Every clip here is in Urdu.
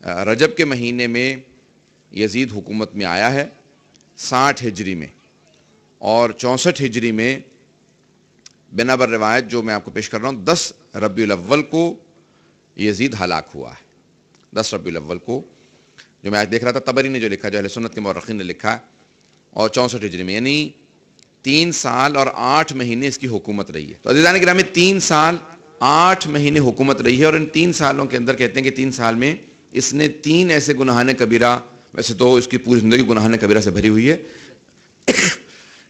رجب کے مہینے میں یزید حکومت میں آیا ہے 60 ہجری میں، اور 64 ہجری میں بنا بر روایت جو میں آپ کو پیش کر رہا ہوں 10 ربیع الاول کو یزید ہلاک ہوا ہے۔ 10 ربیع الاول کو، جو میں آج دیکھ رہا تھا طبری نے جو لکھا، جو اہل سنت کے مورخین نے لکھا، اور 64 ہجری میں، یعنی 3 سال اور 8 مہینے اس کی حکومت رہی ہے۔ تو عزیزان گرامی 3 سال 8 مہینے حکومت رہی ہے، اور ان 3 سالوں کے اندر کہتے ہیں کہ 3 سال میں اس نے 3 ایسے گناہان کبیرہ، ویسے تو اس کی پوری زندگی گناہان کبیرہ سے بھری ہوئی ہے،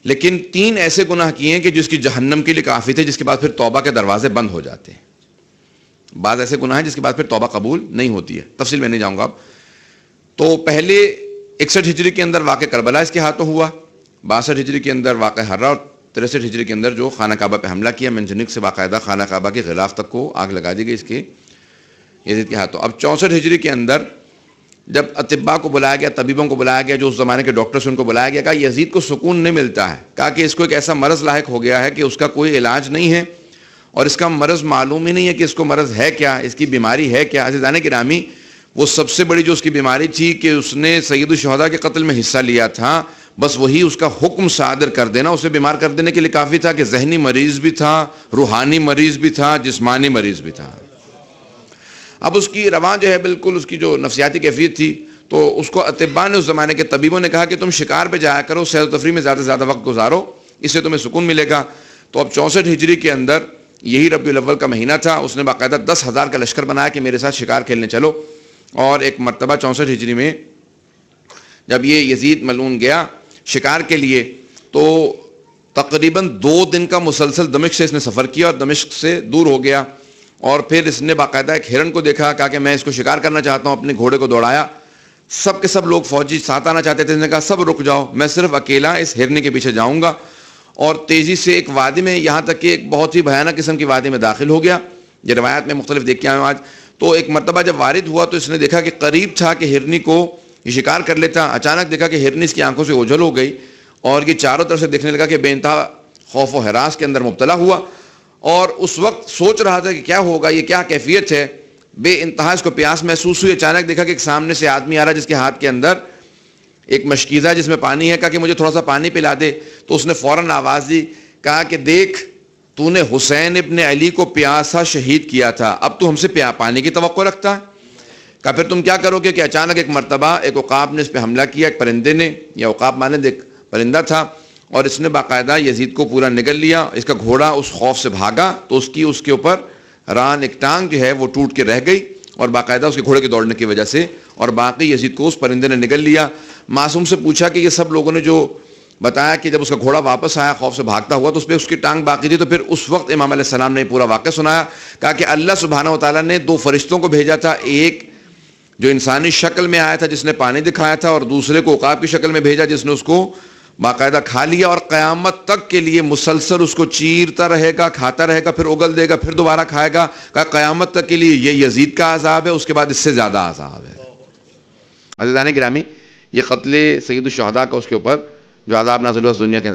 لیکن 3 ایسے گناہ کیے ہیں کہ جس کی جہنم کے لیے کافی تھے، جس کے بعد پھر توبہ کے دروازے بند ہو جاتے ہیں۔ بعض ایسے گناہ ہیں جس کے بعد پھر توبہ قبول نہیں ہوتی ہے، تفصیل میں نہیں جاؤں گا اب۔ تو پہلے 61 ہجری کے اندر واقع کربلا اس کے ہاتھوں ہوا، 62 ہجری کے اندر واقع ہرہ، اور 63 ہجری کے اندر جو خانہ کعبہ پہ حملہ کیا، منجنیق سے باقاعدہ خانہ کعبہ کے غلاف تک کو آگ لگا دی گئی اس کے یزید کے ہاتھوں۔ اب 64 ہجری کے اندر جب اطباء کو بلایا گیا، طبیبوں کو بلایا گیا، جو اس زمانے کے ڈاکٹرز ان کو بلایا گیا، کہا یزید کو سکون نہیں ملتا ہے، کہا کہ اس کو ایک ایسا مرض لاحق ہو گیا ہے کہ اس کا کوئی علاج نہیں ہے، اور اس کا مرض معلوم ہی نہیں ہے کہ اس کو مرض ہے کیا، اس کی بیماری ہے کیا۔ عزیزان گرامی، وہ سب سے بڑی جو اس کی بیماری تھی کہ اس نے سید الشہداء کے قتل میں حصہ لیا تھا، بس وہی اس کا حکم صادر کر دینا اسے بیمار کر دینے کے لیے کافی تھا، کہ ذہنی مریض بھی تھا، روحانی مریض بھی تھا، جسمانی مریض بھی تھا۔ اب اس کی رواں جو ہے بالکل اس کی جو نفسیاتی کیفیت تھی، تو اس کو اطباء نے، اس زمانے کے طبیبوں نے کہا کہ تم شکار پہ جایا کرو، سیر و تفریح میں زیادہ سے زیادہ وقت گزارو، اس سے تمہیں سکون ملے گا۔ تو اب 64 ہجری کے اندر یہی ربیع الاول کا مہینہ تھا، اس نے باقاعدہ 10,000 کا لشکر بنایا کہ میرے ساتھ شکار کھیلنے چلو۔ اور ایک مرتبہ 64 ہجری میں جب یہ یزید ملعون گیا شکار کے لیے، تو تقریباً 2 دن کا مسلسل دمشق سے اس نے سفر کیا، اور دمشق سے دور ہو گیا، اور پھر اس نے باقاعدہ ایک ہرن کو دیکھا، کہا کہ میں اس کو شکار کرنا چاہتا ہوں، اپنے گھوڑے کو دوڑایا، سب کے سب لوگ فوجی ساتھ آنا چاہتے تھے، اس نے کہا سب رک جاؤ، میں صرف اکیلا اس ہرنے کے پیچھے جاؤں گا، اور تیزی سے ایک وادی میں، یہاں تک کہ ایک بہت ہی بھیانک قسم کی وادی میں داخل ہو گیا۔ یہ روایات میں مختلف دیکھ کے آئے ہوں آج۔ تو ایک مرتبہ جب وارد ہوا تو اس نے دیکھا کہ قریب تھا کہ ہرنی کو یہ شکار کر لیتا، اچانک دیکھا کہ ہرنی اس کی آنکھوں سے اوجھل ہو گئی، اور یہ چاروں طرف سے دیکھنے لگا کہ بے انتہا خوف و ہراس کے اندر مبتلا ہوا، اور اس وقت سوچ رہا تھا کہ کیا ہوگا، یہ کیا کیفیت ہے، بے انتہا اس کو پیاس محسوس ہوئی۔ اچانک دیکھا کہ ایک سامنے سے آدمی آ رہا جس کے ہاتھ کے اندر ایک مشکیزہ ہے جس میں پانی ہے، کہا کہ مجھے تھوڑا سا پانی پلا دے۔ تو اس نے فوراً آواز دی، کہا کہ دیکھ تو نے حسین ابن علی کو پیاسا شہید کیا تھا، اب تو ہم سے پانی کی توقع رکھتا ہے؟ کہا پھر تم کیا کرو گے؟ کہ اچانک ایک مرتبہ ایک عقاب نے اس پہ حملہ کیا، ایک پرندے نے، یا عقاب مانند ایک پرندہ تھا، اور اس نے باقاعدہ یزید کو پورا نگل لیا۔ اس کا گھوڑا اس خوف سے بھاگا تو اس کے اوپر ران، ایک ٹانگ جو ہے وہ ٹوٹ کے رہ گئی، اور باقاعدہ اس کے گھوڑے کے دوڑنے کی وجہ سے، اور باقی یزید کو اس پرندے نے نگل لیا۔ معصوم سے پوچھا کہ یہ سب لوگوں نے جو بتایا کہ جب اس کا گھوڑا واپس آیا خوف سے بھاگتا ہوا تو اس پہ اس کی ٹانگ باقی تھی، تو پھر اس وقت امام علیہ السلام نے پورا واقعہ سنایا۔ کہا کہ اللہ سبحانہ و تعالیٰ نے 2 فرشتوں کو بھیجا تھا، ایک جو انسانی شکل میں آیا تھا جس نے پانی دکھایا تھا، اور دوسرے کو عقاب کی شکل میں بھیجا جس نے اس کو باقاعدہ کھا لیا، اور قیامت تک کے لیے مسلسل اس کو چیرتا رہے گا، کھاتا رہے گا، پھر اگل دے گا، پھر دوبارہ کھائے گا۔ کہا قیامت تک کے لیے یہ یزید کا عذاب ہے، اس کے بعد اس سے زیادہ عذاب ہے۔ عزیزان گرامی، یہ قتل سید الشہداء کا اس کے اوپر جو عذاب نازل ہوا اس دنیا کے